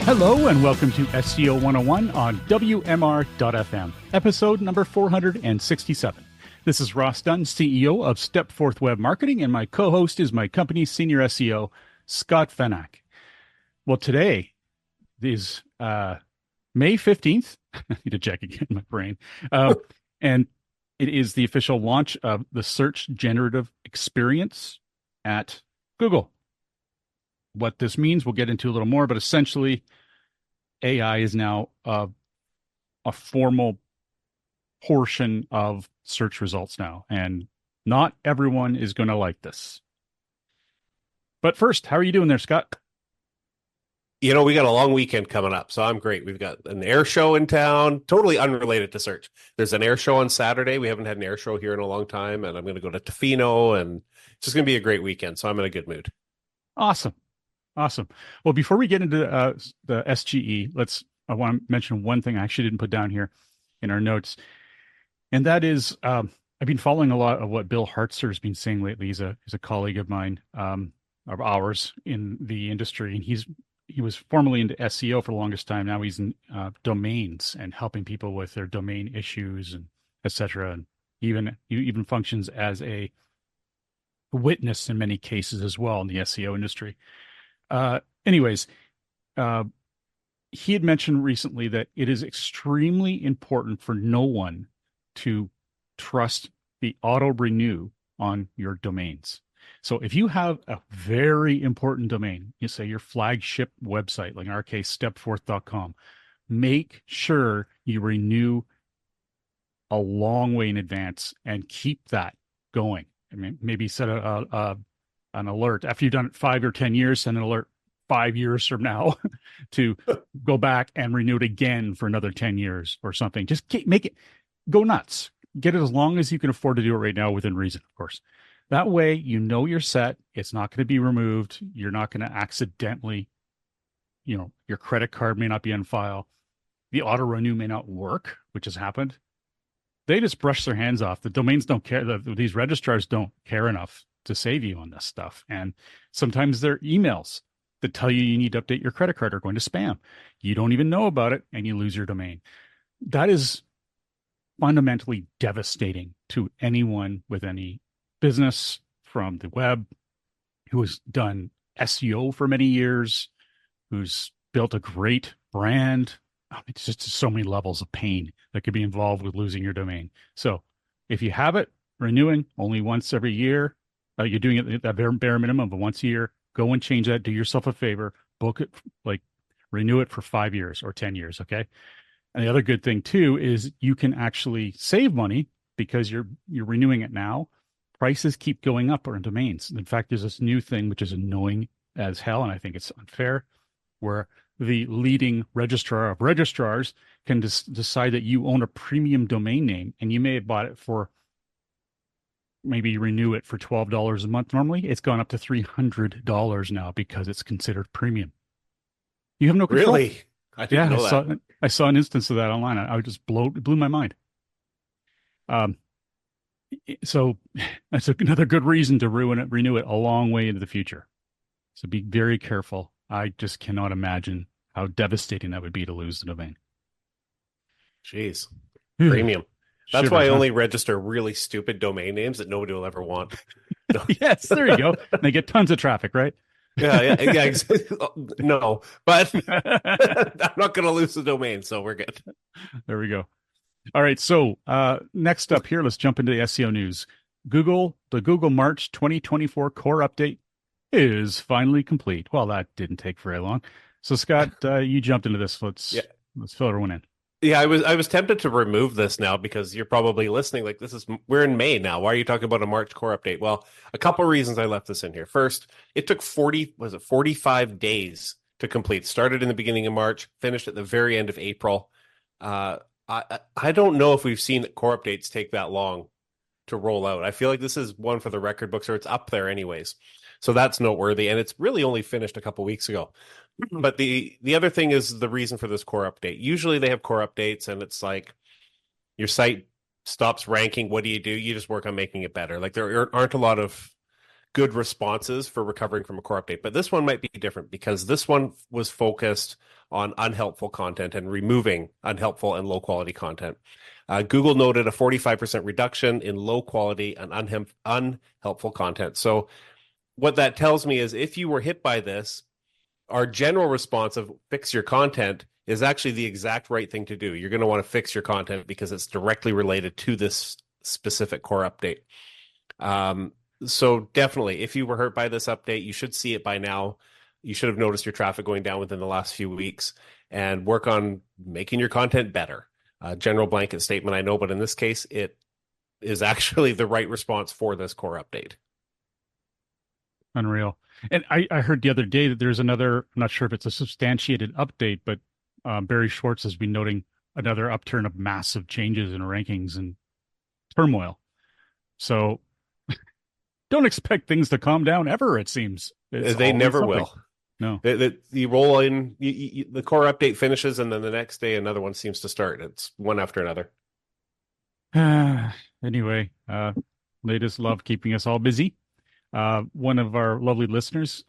Hello and welcome to SEO 101 on WMR.FM, episode number 467. This is Ross Dunn, CEO of Stepforth Web Marketing, and my co-host is my company's senior SEO, Scott Fenak. Well, today is May 15th. I need to check again in my brain. And it is the official launch of the Search Generative Experience at Google. What this means, we'll get into a little more, but essentially, AI is now a formal portion of search results now, and not everyone is going to like this. But first, how are you doing there, Scott? We got a long weekend coming up, so I'm great. We've got an air show in town, totally unrelated to search. There's an air show on Saturday. We haven't had an air show here in a long time, and I'm going to go to Tofino, and it's just going to be a great weekend, so I'm in a good mood. Awesome. Well, before we get into the SGE, I want to mention one thing I actually didn't put down here in our notes, and that is I've been following a lot of what Bill Hartzer has been saying lately. He's a colleague of mine, of ours in the industry, and he was formerly into SEO for the longest time. Now he's in domains and helping people with their domain issues and etc. And he even functions as a witness in many cases as well in the SEO industry. Anyways, he had mentioned recently that it is extremely important for no one to trust the auto renew on your domains. So if you have a very important domain, you say your flagship website, like in our case, stepforth.com, make sure you renew a long way in advance and keep that going. I mean, maybe set an alert after you've done it 5 or 10 years, send an alert 5 years from now to go back and renew it again for another 10 years or something. Just make it go nuts. Get it as long as you can afford to do it right now within reason, of course. That way, you're set. It's not going to be removed. You're not going to accidentally, your credit card may not be on file. The auto renew may not work, which has happened. They just brush their hands off. The domains don't care. These registrars don't care enough to save you on this stuff. And sometimes their emails that tell you need to update your credit card are going to spam. You don't even know about it, and you lose your domain. That is fundamentally devastating to anyone with any business from the web who has done SEO for many years, who's built a great brand. It's just so many levels of pain that could be involved with losing your domain. So if you have it, renewing only once every year, you're doing it at that bare minimum of once a year, go and change that. Do yourself a favor, book it, renew it for 5 years or 10 years. Okay. And the other good thing too, is you can actually save money because you're renewing it now. Prices keep going up on domains. In fact, there's this new thing, which is annoying as hell. And I think it's unfair, where the leading registrar of registrars can decide that you own a premium domain name, and you may have bought it for, maybe renew it for $12 a month. Normally it's gone up to $300 now because it's considered premium. You have no control. Really? I didn't know that. I saw an instance of that online. I just it blew my mind. So that's another good reason to renew it a long way into the future. So be very careful. I just cannot imagine how devastating that would be to lose the domain. Jeez. Premium. That's Shivers, why I only register really stupid domain names that nobody will ever want. Yes, there you go. They get tons of traffic, right? Yeah. No, but I'm not going to lose the domain, so we're good. There we go. All right. So next up here, let's jump into the SEO news. The Google March 2024 core update is finally complete. Well, that didn't take very long. So Scott, you jumped into this. Let's fill everyone in. Yeah, I was tempted to remove this now because you're probably listening like we're in May now. Why are you talking about a March core update? Well, a couple of reasons I left this in here. First, it took 45 days to complete. Started in the beginning of March, finished at the very end of April. I don't know if we've seen core updates take that long to roll out. I feel like this is one for the record books, or it's up there anyways. So that's noteworthy, and it's really only finished a couple weeks ago. But the other thing is the reason for this core update. Usually they have core updates, and it's like your site stops ranking. What do? You just work on making it better. Like there aren't a lot of good responses for recovering from a core update. But this one might be different because this one was focused on unhelpful content and removing unhelpful and low quality content. Google noted a 45% reduction in low quality and unhelpful content. So what that tells me is if you were hit by this, our general response of fix your content is actually the exact right thing to do. You're going to want to fix your content because it's directly related to this specific core update. So definitely, if you were hurt by this update, you should see it by now. You should have noticed your traffic going down within the last few weeks and work on making your content better. General blanket statement, I know, but in this case, it is actually the right response for this core update. Unreal. And I heard the other day that there's another, I'm not sure if it's a substantiated update, but Barry Schwartz has been noting another upturn of massive changes in rankings and turmoil. So don't expect things to calm down ever, it seems. They never something. Will. No. You roll in, the core update finishes, and then the next day another one seems to start. It's one after another. Anyway, ladies love keeping us all busy. One of our lovely listeners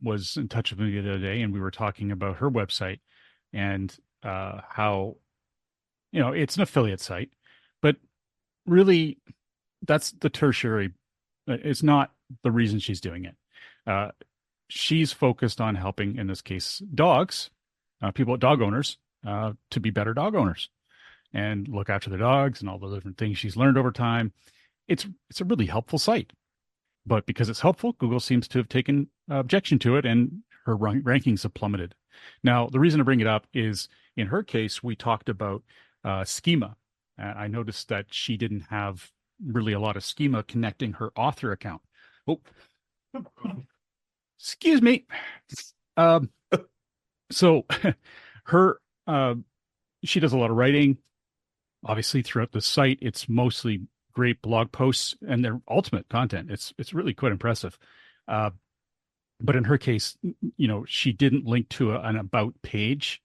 was in touch with me the other day, and we were talking about her website and how, it's an affiliate site, but really that's the tertiary. It's not the reason she's doing it. She's focused on helping, in this case, dogs, dog owners, to be better dog owners and look after their dogs and all the different things she's learned over time. It's a really helpful site. But because it's helpful, Google seems to have taken objection to it, and her rankings have plummeted. Now, the reason to bring it up is, in her case, we talked about schema. I noticed that she didn't have really a lot of schema connecting her author account. Oh, excuse me. So her, she does a lot of writing. Obviously, throughout the site, it's mostly great blog posts and their ultimate content. It's really quite impressive. But in her case, she didn't link to an about page.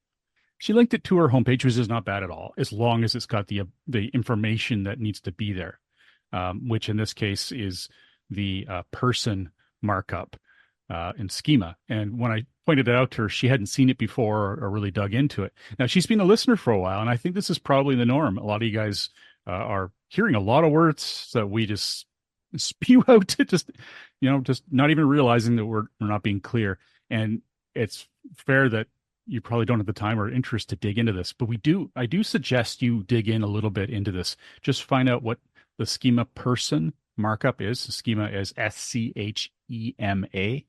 She linked it to her homepage, which is not bad at all, as long as it's got the information that needs to be there, which in this case is the person markup in schema. And when I pointed it out to her, she hadn't seen it before or really dug into it. Now, she's been a listener for a while, and I think this is probably the norm. A lot of you guys are hearing a lot of words that we just spew out to just not even realizing that we're not being clear. And it's fair that you probably don't have the time or interest to dig into this, but I do suggest you dig in a little bit into this. Just find out what the schema person markup is. The schema is SCHEMA.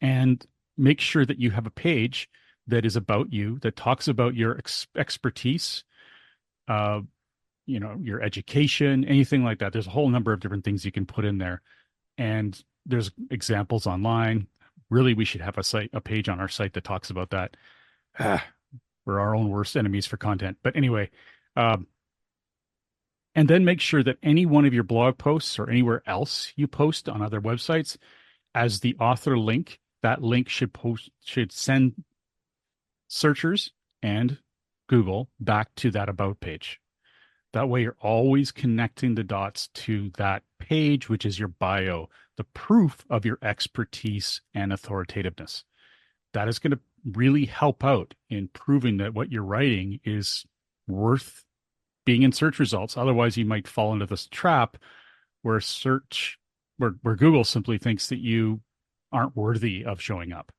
And make sure that you have a page that is about you, that talks about your expertise, your education, anything like that. There's a whole number of different things you can put in there. And there's examples online. Really, we should have a page on our site that talks about that. We're our own worst enemies for content. But anyway, and then make sure that any one of your blog posts or anywhere else you post on other websites, as the author link, that link should send searchers and Google back to that about page. That way you're always connecting the dots to that page, which is your bio, the proof of your expertise and authoritativeness. That is going to really help out in proving that what you're writing is worth being in search results. Otherwise, you might fall into this trap where Google simply thinks that you aren't worthy of showing up.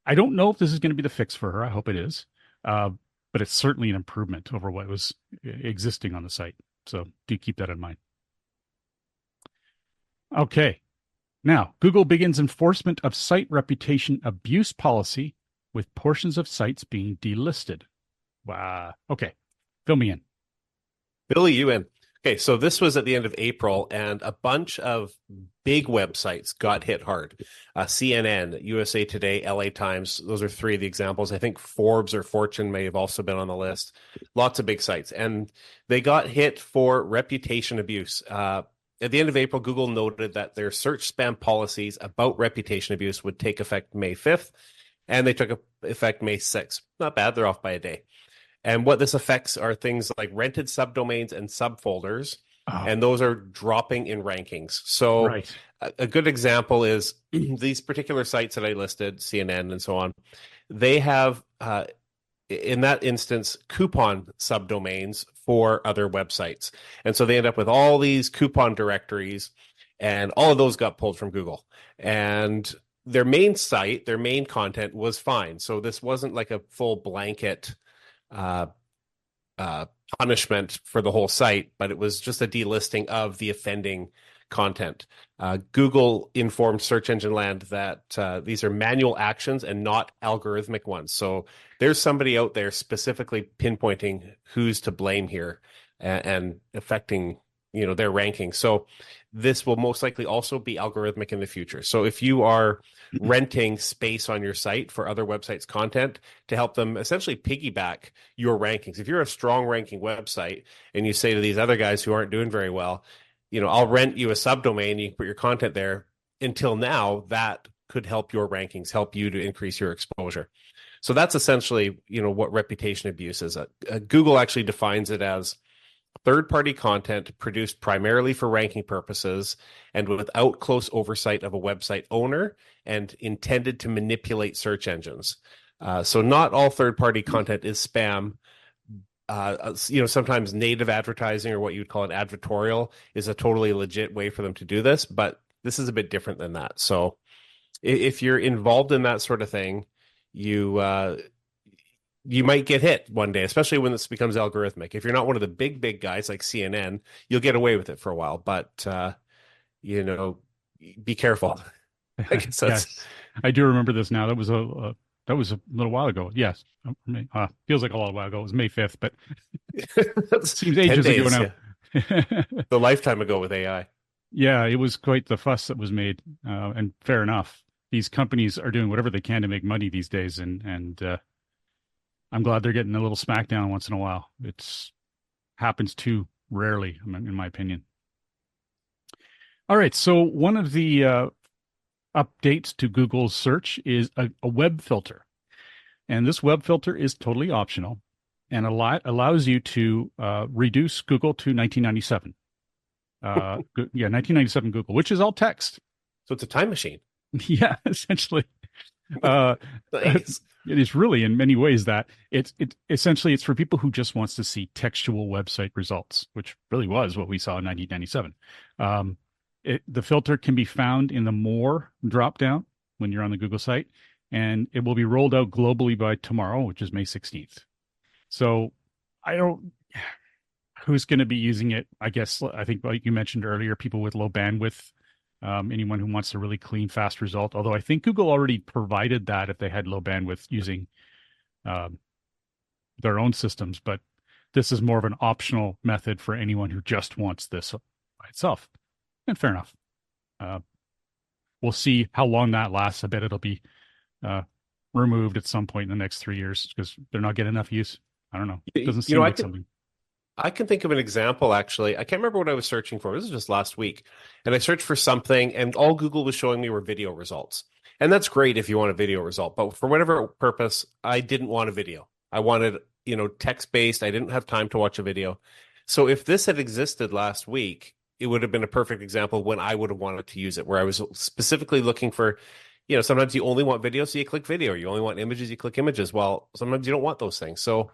I don't know if this is going to be the fix for her. I hope it is. But it's certainly an improvement over what was existing on the site. So do keep that in mind. Okay. Now, Google begins enforcement of site reputation abuse policy with portions of sites being delisted. Wow. Okay. Fill me in. Billy, you in. Okay, so this was at the end of April, and a bunch of big websites got hit hard. CNN, USA Today, LA Times, those are three of the examples. I think Forbes or Fortune may have also been on the list. Lots of big sites. And they got hit for reputation abuse. At the end of April, Google noted that their search spam policies about reputation abuse would take effect May 5th, and they took effect May 6th. Not bad, they're off by a day. And what this affects are things like rented subdomains and subfolders, and those are dropping in rankings. So right. a good example is these particular sites that I listed, CNN and so on. They have, in that instance, coupon subdomains for other websites. And so they end up with all these coupon directories, and all of those got pulled from Google. And their main site, their main content was fine. So this wasn't like a full blanket uh, uh, punishment for the whole site, but it was just a delisting of the offending content. Google informed Search Engine Land that these are manual actions and not algorithmic ones. So there's somebody out there specifically pinpointing who's to blame here and affecting, their ranking. So this will most likely also be algorithmic in the future. So if you are renting space on your site for other websites' content to help them essentially piggyback your rankings, if you're a strong ranking website and you say to these other guys who aren't doing very well, I'll rent you a subdomain, you can put your content there. Until now, that could help your rankings, help you to increase your exposure. So that's essentially, what reputation abuse is. Google actually defines it as third-party content produced primarily for ranking purposes and without close oversight of a website owner and intended to manipulate search engines. So not all third-party content is spam. Sometimes native advertising, or what you would call an advertorial, is a totally legit way for them to do this, but this is a bit different than that. So if you're involved in that sort of thing, you might get hit one day, especially when this becomes algorithmic. If you're not one of the big guys like CNN, you'll get away with it for a while, but be careful. I guess that's Yes, I do remember this now. That was a little while ago. Yes, feels like a lot while ago. It was May 5th, but that's seems 10 ages ago days, now. yeah. The lifetime ago with AI. Yeah, it was quite the fuss that was made, and fair enough. These companies are doing whatever they can to make money these days, and I'm glad they're getting a little smackdown once in a while. It's happens too rarely, in my opinion. All right, so one of the updates to Google's search is a web filter, and this web filter is totally optional, and allows you to reduce Google to 1997. Yeah, 1997 Google, which is all text. So it's a time machine. Yeah, essentially. Uh, Nice. it is really in many ways that it's essentially it's for people who just wants to see textual website results, which really was what we saw in 1997. The filter can be found in the More drop down when you're on the Google site, and it will be rolled out globally by tomorrow, which is May 16th. So I don't who's going to be using it. I guess I think like you mentioned earlier, people with low bandwidth, anyone who wants a really clean, fast result. Although I think Google already provided that if they had low bandwidth using um, their own systems, but this is more of an optional method for anyone who just wants this by itself. And fair enough. Uh, we'll see how long that lasts. I bet it'll be removed at some point in the next 3 years because they're not getting enough use. I don't know. It doesn't seem like something. I can think of an example, actually. I can't remember what I was searching for. This was just last week. And I searched for something, and all Google was showing me were video results. And that's great if you want a video result. But for whatever purpose, I didn't want a video. I wanted, text-based. I didn't have time to watch a video. So if this had existed last week, it would have been a perfect example of when I would have wanted to use it, where I was specifically looking for, sometimes you only want video, so you click video. You only want images, you click images. Well, sometimes you don't want those things. So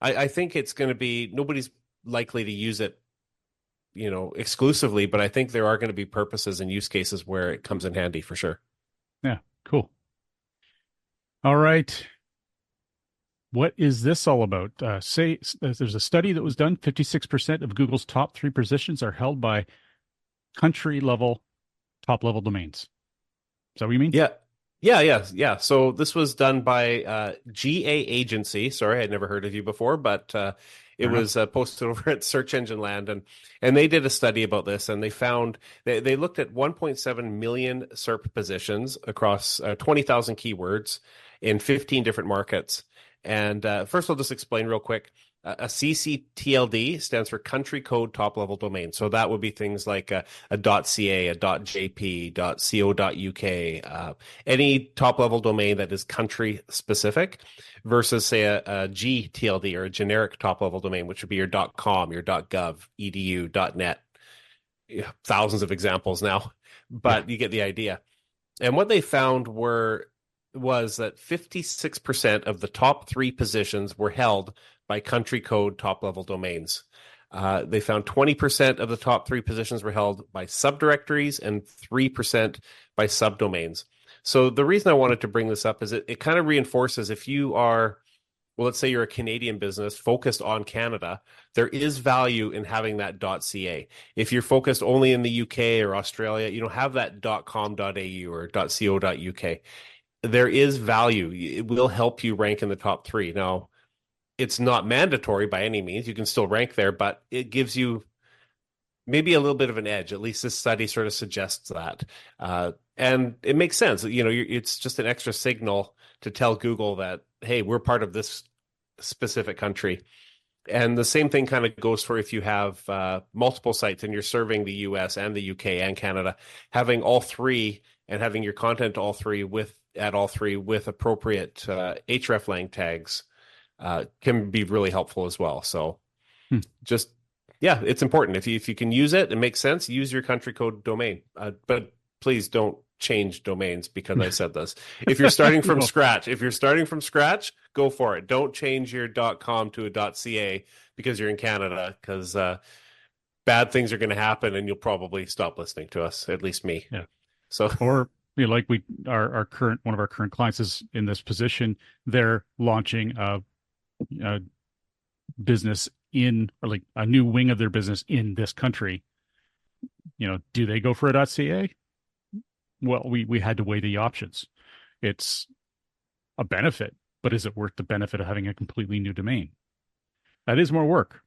I think it's going to be, nobody's likely to use it, exclusively, but I think there are going to be purposes and use cases where it comes in handy for sure. Yeah, cool. All right. What is this all about? Say there's a study that was done. 56% of Google's top 3 positions are held by country level, top level domains. Is that what you mean? Yeah. So this was done by GA Agency. Sorry, I'd never heard of you before, but it was posted over at Search Engine Land, and they did a study about this, and they found they looked at 1.7 million SERP positions across 20,000 keywords in 15 different markets. And first, I'll just explain real quick. A CCTLD stands for country code top level domain. So that would be things like a .ca, a .jp, .co.uk, any top level domain that is country specific versus say a GTLD or a generic top level domain, which would be your .com, your .gov, edu, .net. thousands of examples now, Yeah. but you get the idea. And what they found was that 56% of the top three positions were held by country code top level domains. They found 20% of the top three positions were held by subdirectories and 3% by subdomains. So the reason I wanted to bring this up is it kind of reinforces if you are, well, let's say you're a Canadian business focused on Canada, there is value in having that .ca. If you're focused only in the UK or Australia, you don't have that .com.au or .co.uk. There is value. It will help you rank in the top three. Now, it's not mandatory by any means. You can still rank there, but it gives you maybe a little bit of an edge. At least this study sort of suggests that. And it makes sense. It's just an extra signal to tell Google that, hey, we're part of this specific country. And the same thing kind of goes for if you have multiple sites and you're serving the US and the UK and Canada, having all three and having your content all three with appropriate hreflang tags can be really helpful as well. So Hmm. just, yeah, it's important. If you can use it, it makes sense. Use your country code domain, but please don't change domains because I said this. If you're starting from No. scratch, go for it. Don't change your .com to a .ca because you're in Canada, because bad things are going to happen and you'll probably stop listening to us, at least me. Yeah. So, Or like our current one of our current clients is in this position. They're launching a business in, or like a new wing of their business in this country. Do they go for a .ca? Well, we had to weigh the options. It's a benefit, but is it worth the benefit of having a completely new domain? That is more work.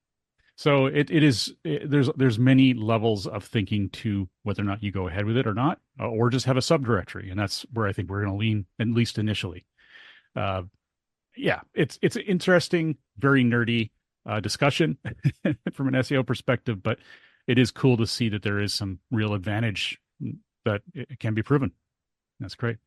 So there's many levels of thinking to whether or not you go ahead with it or not, or just have a subdirectory, and that's where I think we're going to lean, at least initially. Yeah, it's an interesting, very nerdy discussion from an SEO perspective, but it is cool to see that there is some real advantage that it can be proven. That's great.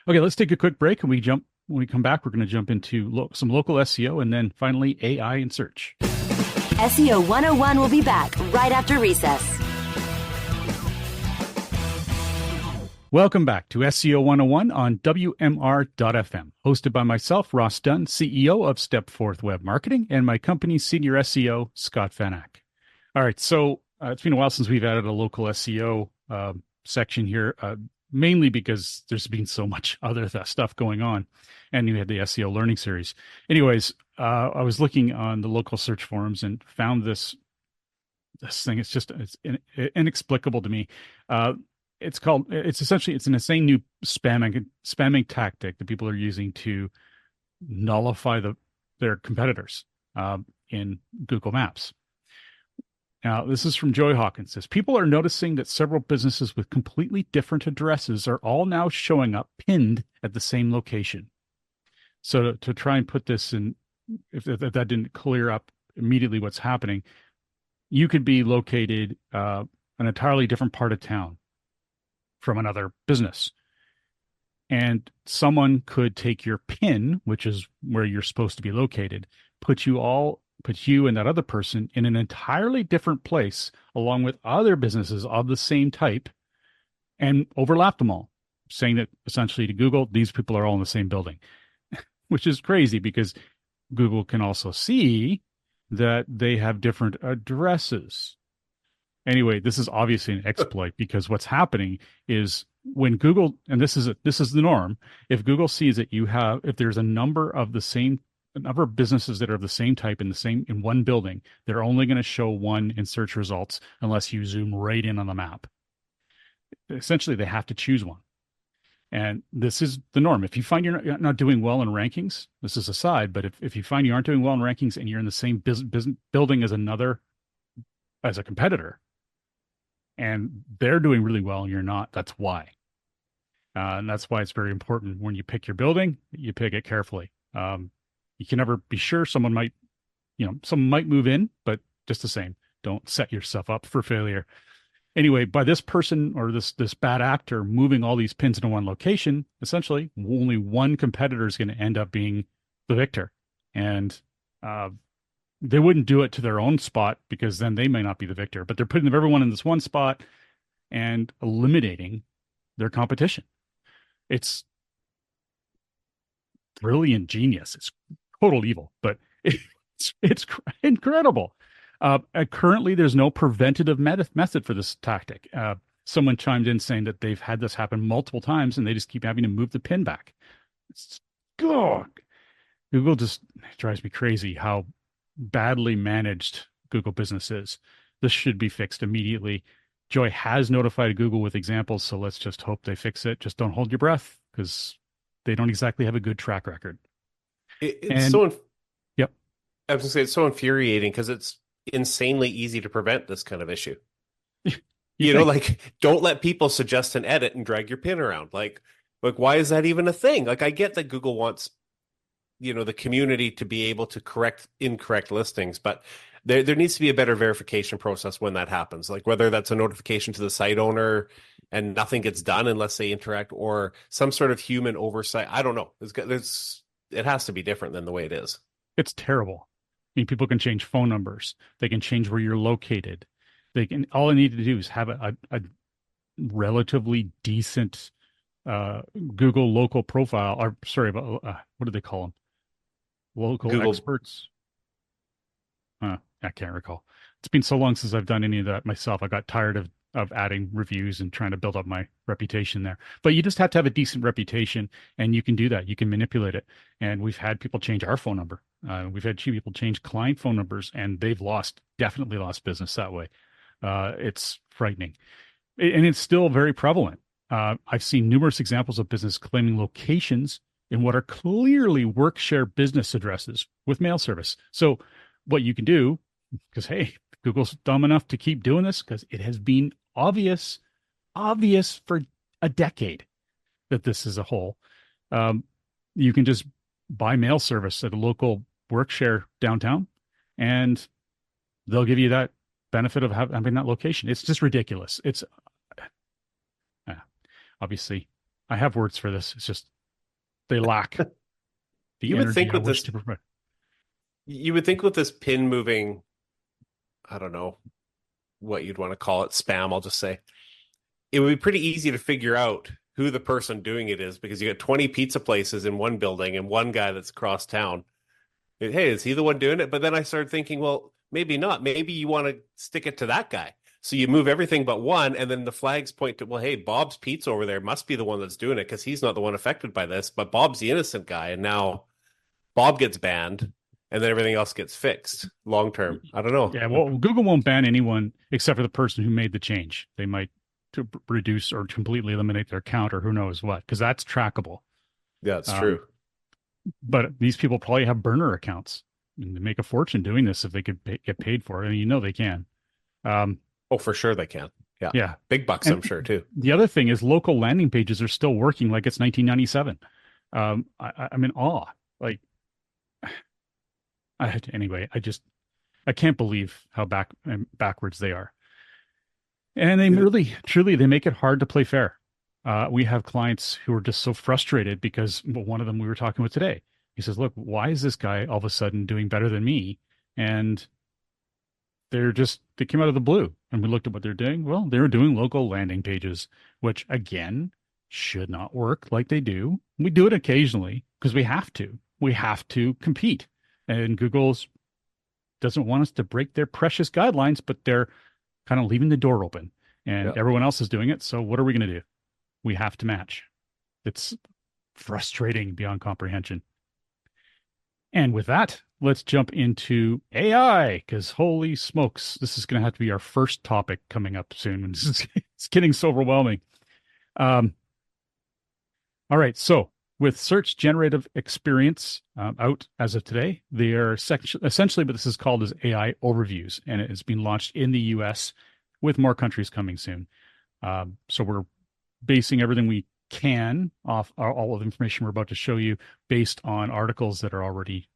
Okay, let's take a quick break, and when we come back, we're going to jump into some local SEO and then finally AI in search. SEO 101 will be back right after recess. Welcome back to SEO 101 on WMR.FM, hosted by myself, Ross Dunn, CEO of Step Forth Web Marketing, and my company's senior SEO, Scott Van Ack. All right, so it's been a while since we've added a local SEO section here, mainly because there's been so much other stuff going on, and you had the SEO learning series. Anyways, I was looking on the local search forums and found this thing. It's inexplicable to me. It's an insane new spamming tactic that people are using to nullify their competitors in Google Maps. Now, this is from Joy Hawkins. It says, people are noticing that several businesses with completely different addresses are all now showing up pinned at the same location. So to try and put this in, if that didn't clear up immediately what's happening, you could be located an entirely different part of town from another business. And someone could take your pin, which is where you're supposed to be located, put you and that other person in an entirely different place, along with other businesses of the same type, and overlap them all, saying that essentially to Google, these people are all in the same building, which is crazy because Google can also see that they have different addresses. Anyway, this is obviously an exploit because what's happening is when Google, and this is the norm, if Google sees that if there's a number of businesses that are of the same type in one building, they're only going to show one in search results unless you zoom right in on the map. Essentially, they have to choose one. And this is the norm. If you find you're not doing well in rankings, this is aside, but if you find you aren't doing well in rankings and you're in the same building as a competitor, and they're doing really well and you're not, that's why. And that's why it's very important when you pick your building, you pick it carefully. You can never be sure. Someone might move in, but just the same, don't set yourself up for failure. Anyway, by this person or this bad actor moving all these pins into one location, essentially only one competitor is going to end up being the victor. And They wouldn't do it to their own spot because then they may not be the victor, but they're putting everyone in this one spot and eliminating their competition. It's brilliant genius. It's total evil, but it's incredible. Currently, there's no preventative method for this tactic. Someone chimed in saying that they've had this happen multiple times and they just keep having to move the pin back. It's, God, Google just drives me crazy how badly managed Google Business is. This should be fixed immediately. Joy has notified Google with examples, so let's just hope they fix it. Just don't hold your breath because they don't exactly have a good track record. It's so, yep. I was going to say, it's so infuriating because it's insanely easy to prevent this kind of issue. You know, like, don't let people suggest an edit and drag your pin around. Like, why is that even a thing? Like, I get that Google wants, the community to be able to correct incorrect listings, but there needs to be a better verification process when that happens. Like, whether that's a notification to the site owner and nothing gets done unless they interact, or some sort of human oversight. I don't know. It has to be different than the way it is. It's terrible. I mean, people can change phone numbers. They can change where you're located. All I need to do is have a relatively decent Google local profile, or sorry, what do they call them? Local Google experts. I can't recall. It's been so long since I've done any of that myself. I got tired of adding reviews and trying to build up my reputation there. But you just have to have a decent reputation, and you can do that. You can manipulate it. And we've had people change our phone number. We've had people change client phone numbers, and they've definitely lost business that way. It's frightening. And it's still very prevalent. I've seen numerous examples of business claiming locations in what are clearly work share business addresses with mail service. So what you can do, because hey, Google's dumb enough to keep doing this because it has been obvious for a decade that this is a hole. You can just buy mail service at a local work share downtown, and they'll give you that benefit of having that location. It's just ridiculous. It's obviously I have words for this. It's just they lack the energy I wish to provide. You would think with this pin moving, I don't know what you'd want to call it, spam, I'll just say, it would be pretty easy to figure out who the person doing it is, because you got 20 pizza places in one building and one guy that's across town. Hey, is he the one doing it? But then I started thinking, well, maybe not. Maybe you want to stick it to that guy. So you move everything but one, and then the flags point to, well, hey, Bob's Pizza over there must be the one that's doing it because he's not the one affected by this, but Bob's the innocent guy. And now Bob gets banned, and then everything else gets fixed long term. I don't know. Yeah, well, Google won't ban anyone except for the person who made the change. They might to reduce or completely eliminate their account, or who knows what, because that's trackable. Yeah, it's true. But these people probably have burner accounts and they make a fortune doing this if they could get paid for it. And they can. Oh, for sure they can. Yeah. Yeah. Big bucks, I'm sure, too. The other thing is local landing pages are still working like it's 1997. I'm in awe. Like, anyway, I can't believe how backwards they are. And they really, truly, they make it hard to play fair. We have clients who are just so frustrated because one of them we were talking with today, he says, look, why is this guy all of a sudden doing better than me? And they came out of the blue, and we looked at what they're doing. Well, they're doing local landing pages, which again, should not work like they do. We do it occasionally because we have to compete. And Google doesn't want us to break their precious guidelines, but they're kind of leaving the door open, and everyone else is doing it. So what are we going to do? We have to match. It's frustrating beyond comprehension. And with that, let's jump into AI, because holy smokes, this is going to have to be our first topic coming up soon. It's getting so overwhelming. All right. So with Search Generative Experience out as of today, they are essentially what this is called as AI overviews, and it has been launched in the US with more countries coming soon. So we're basing everything we can off all of the information we're about to show you based on articles that are already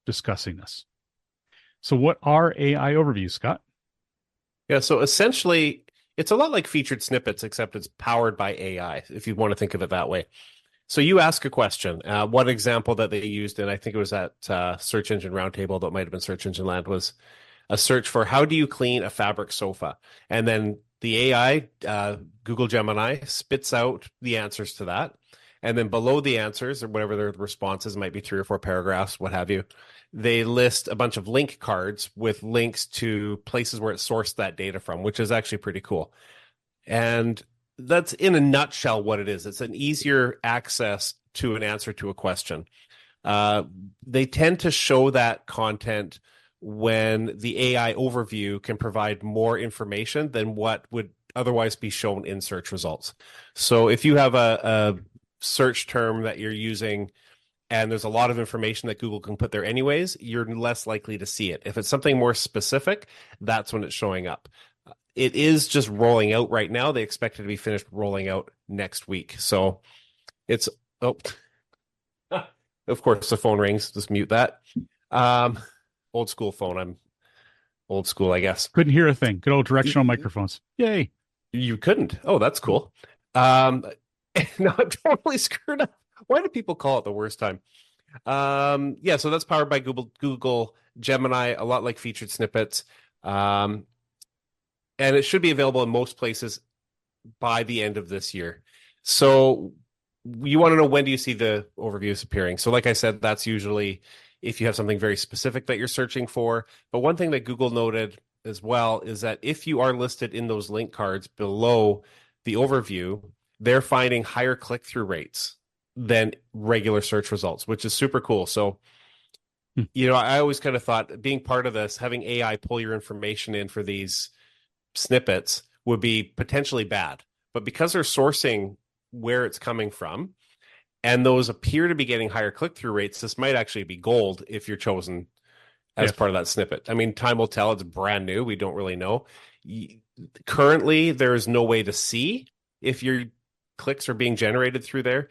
discussing this. So what are AI overviews, Scott? Yeah, so essentially, it's a lot like featured snippets, except it's powered by AI, if you want to think of it that way. So you ask a question. One example that they used, and I think it was at Search Engine Roundtable, that might have been Search Engine Land, was a search for how do you clean a fabric sofa? And then the AI, Google Gemini, spits out the answers to that. And then below the answers, or whatever their responses, might be 3 or 4 paragraphs, what have you, they list a bunch of link cards with links to places where it sourced that data from, which is actually pretty cool. And that's in a nutshell what it is. It's an easier access to an answer to a question. They tend to show that content when the AI overview can provide more information than what would otherwise be shown in search results. So if you have a search term that you're using and there's a lot of information that Google can put there anyways, you're less likely to see it. If it's something more specific, that's when it's showing up. It is just rolling out right now. They expect it to be finished rolling out next week. So it's, oh, of course, the phone rings. Just mute that. Old school phone. I'm old school, I guess. Couldn't hear a thing. Good old directional microphones. Yay. You couldn't. Oh, that's cool. No, I'm totally screwed up. Why do people call it the worst time? Yeah, so that's powered by Google Gemini, a lot like featured snippets. And it should be available in most places by the end of this year. So you want to know, when do you see the overviews appearing? So like I said, that's usually if you have something very specific that you're searching for. But one thing that Google noted as well is that if you are listed in those link cards below the overview, they're finding higher click-through rates than regular search results, which is super cool. So, you know, I always kind of thought being part of this, having AI pull your information in for these snippets would be potentially bad. But because they're sourcing where it's coming from, and those appear to be getting higher click-through rates, this might actually be gold if you're chosen as part of that snippet. I mean, time will tell. It's brand new. We don't really know. Currently, there is no way to see if your clicks are being generated through there.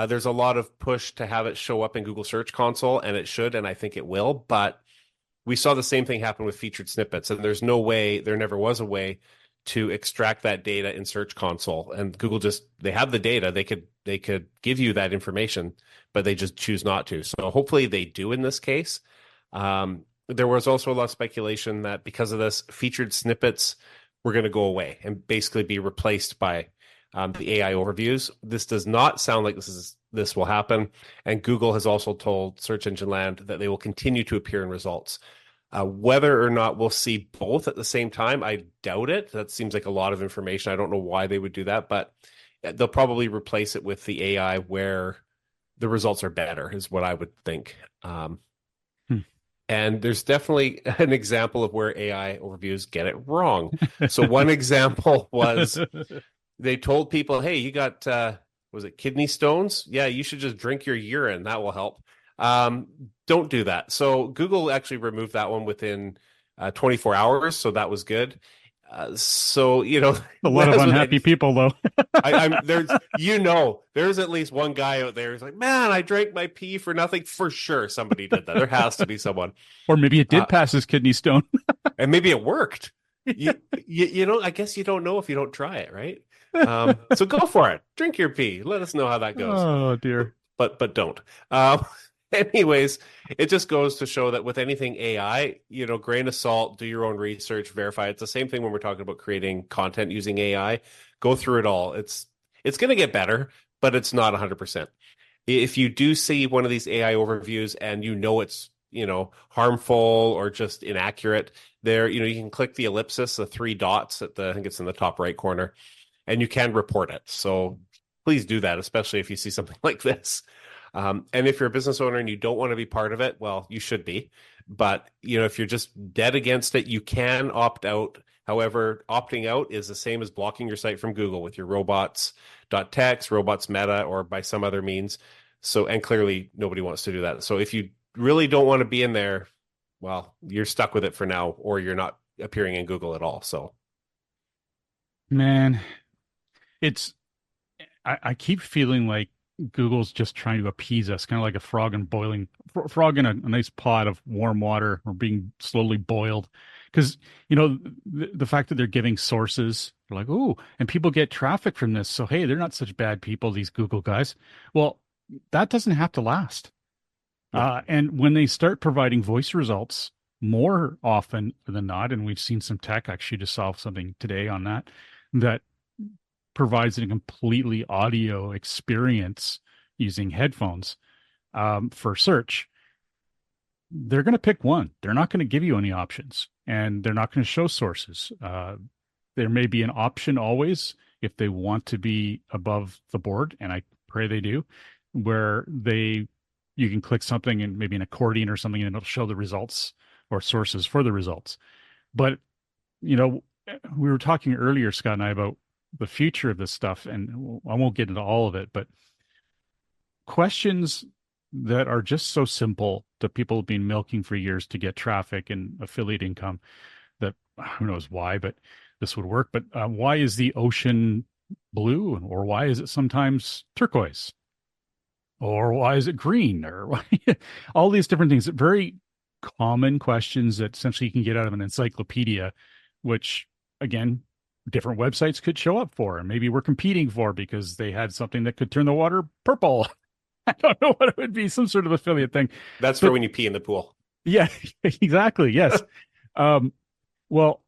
There's a lot of push to have it show up in Google Search Console, and it should, and I think it will. But we saw the same thing happen with featured snippets, and there's no way, there never was a way to extract that data in Search Console. And Google just, they have the data. They could give you that information, but they just choose not to. So hopefully they do in this case. There was also a lot of speculation that because of this, featured snippets were going to go away and basically be replaced by the AI overviews. This does not sound like this will happen. And Google has also told Search Engine Land that they will continue to appear in results. Whether or not we'll see both at the same time, I doubt it. That seems like a lot of information. I don't know why they would do that, but they'll probably replace it with the AI where the results are better, is what I would think. And there's definitely an example of where AI overviews get it wrong. So one example was they told people, hey, you got, was it kidney stones? Yeah, you should just drink your urine. That will help. Don't do that. So Google actually removed that one within 24 hours. So that was good. So, you know, a lot of unhappy people, though. There's at least one guy out there who's like, man, I drank my pee for nothing. For sure, somebody did that. There has to be someone. Or maybe it did pass as kidney stone. And maybe it worked. You know, I guess you don't know if you don't try it, right? So go for it. Drink your pee. Let us know how that goes. Oh, dear. But don't. Anyways, it just goes to show that with anything AI, you know, grain of salt, do your own research, verify. It's the same thing when we're talking about creating content using AI. Go through it all. It's going to get better, but it's not 100%. If you do see one of these AI overviews and you know it's, you know, harmful or just inaccurate, there, you know, you can click the ellipsis, the 3 dots at I think it's in the top right corner, and you can report it. So please do that, especially if you see something like this. And if you're a business owner and you don't want to be part of it, well, you should be. But, you know, if you're just dead against it, you can opt out. However, opting out is the same as blocking your site from Google with your robots.txt, robots meta, or by some other means. So, and clearly nobody wants to do that. So if you really don't want to be in there, well, you're stuck with it for now, or you're not appearing in Google at all. So, man, I keep feeling like Google's just trying to appease us, kind of like a frog in a nice pot of warm water or being slowly boiled. Because, you know, the fact that they're giving sources They're like, "Ooh," and people get traffic from this. So, hey, they're not such bad people, these Google guys. Well, that doesn't have to last. No. And when they start providing voice results more often than not, and we've seen some tech actually to solve something today on that, that provides a completely audio experience using headphones for search, they're going to pick one. They're not going to give you any options, and they're not going to show sources. There may be an option always if they want to be above the board, and I pray they do, where you can click something and maybe an accordion or something, and it'll show the results or sources for the results. But you know, we were talking earlier, Scott and I, about the future of this stuff, and I won't get into all of it, but questions that are just so simple that people have been milking for years to get traffic and affiliate income, that who knows why, but this would work. But why is the ocean blue, or why is it sometimes turquoise, or why is it green, or why, all these different things, very common questions that essentially you can get out of an encyclopedia, which again, different websites could show up for, and maybe we're competing for because they had something that could turn the water purple. I don't know what it would be, some sort of affiliate thing. That's But for when you pee in the pool. yeah, exactly. Yes. Well,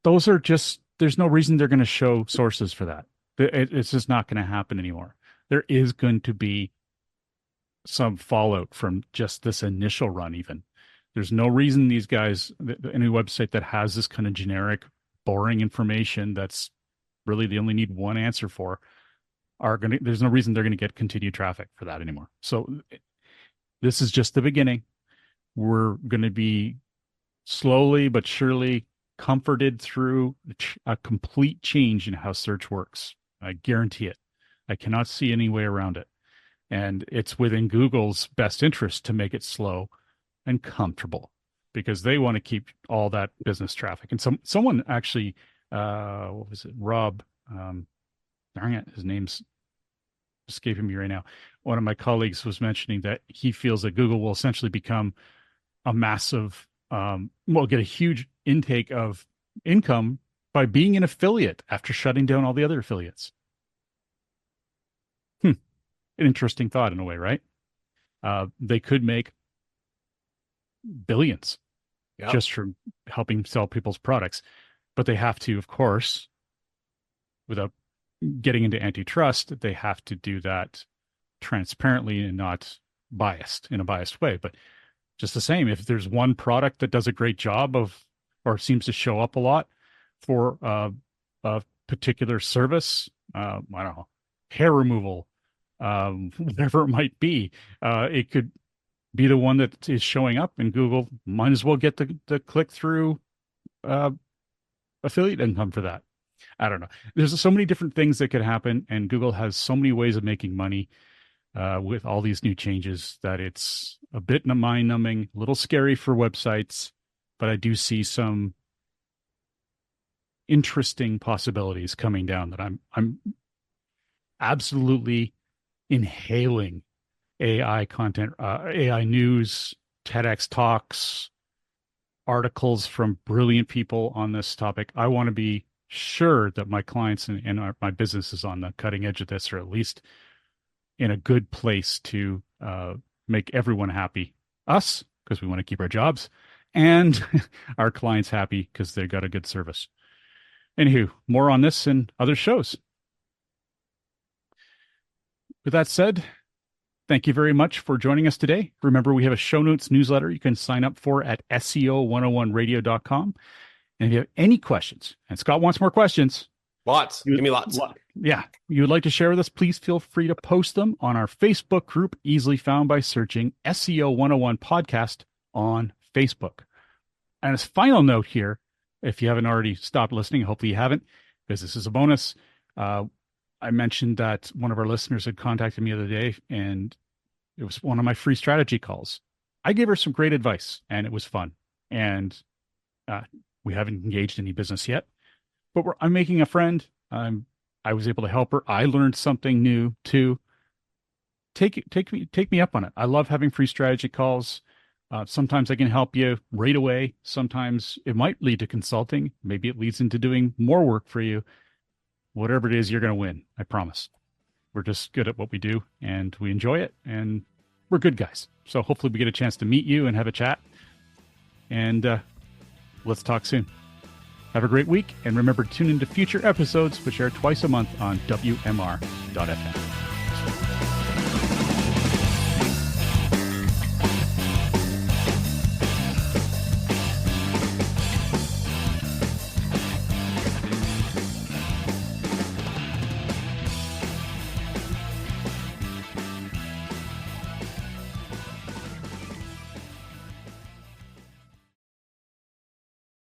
those are just, there's no reason they're going to show sources for that. It's just not going to happen anymore. There is going to be some fallout from just this initial run, even. There's no reason these guys, any website that has this kind of generic, boring information that's really they only need one answer for, there's no reason they're going to get continued traffic for that anymore. So this is just the beginning. We're going to be slowly but surely comforted through a complete change in how search works. I guarantee it. I cannot see any way around it. And it's within Google's best interest to make it slow and comfortable, because they want to keep all that business traffic. And someone actually, what was it? Rob, darn it, his name's escaping me right now. One of my colleagues was mentioning that he feels that Google will essentially become a massive, will get a huge intake of income by being an affiliate after shutting down all the other affiliates. An interesting thought in a way, right? They could make billions just from helping sell people's products, but they have to, of course, without getting into antitrust, they have to do that transparently and not in a biased way. But just the same, if there's one product that does a great job of, or seems to show up a lot for a particular service, I don't know, hair removal, whatever it might be, it could be the one that is showing up, and Google might as well get the click through affiliate income for that. I don't know. There's so many different things that could happen, and Google has so many ways of making money with all these new changes that it's a bit mind-numbing, a little scary for websites, but I do see some interesting possibilities coming down that I'm absolutely inhaling. AI content, AI news, TEDx talks, articles from brilliant people on this topic. I want to be sure that my clients and my business is on the cutting edge of this, or at least in a good place to make everyone happy. Us, because we want to keep our jobs, and our clients happy because they got a good service. Anywho, more on this and other shows. With that said, thank you very much for joining us today. Remember, we have a show notes newsletter you can sign up for at SEO101radio.com. And if you have any questions, and Scott wants more questions. Lots. Give me lots. Yeah. You would like to share with us, please feel free to post them on our Facebook group, easily found by searching SEO 101 Podcast on Facebook. And as a final note here, if you haven't already stopped listening, hopefully you haven't, because this is a bonus. I mentioned that one of our listeners had contacted me the other day, and it was one of my free strategy calls. I gave her some great advice, and it was fun. And we haven't engaged any business yet, but I'm making a friend. I was able to help her. I learned something new too. Take me up on it. I love having free strategy calls. Sometimes I can help you right away. Sometimes it might lead to consulting. Maybe it leads into doing more work for you. Whatever it is, you're going to win. I promise. We're just good at what we do and we enjoy it and we're good guys. So hopefully we get a chance to meet you and have a chat. And let's talk soon. Have a great week. And remember to tune into future episodes, which air twice a month on WMR.fm.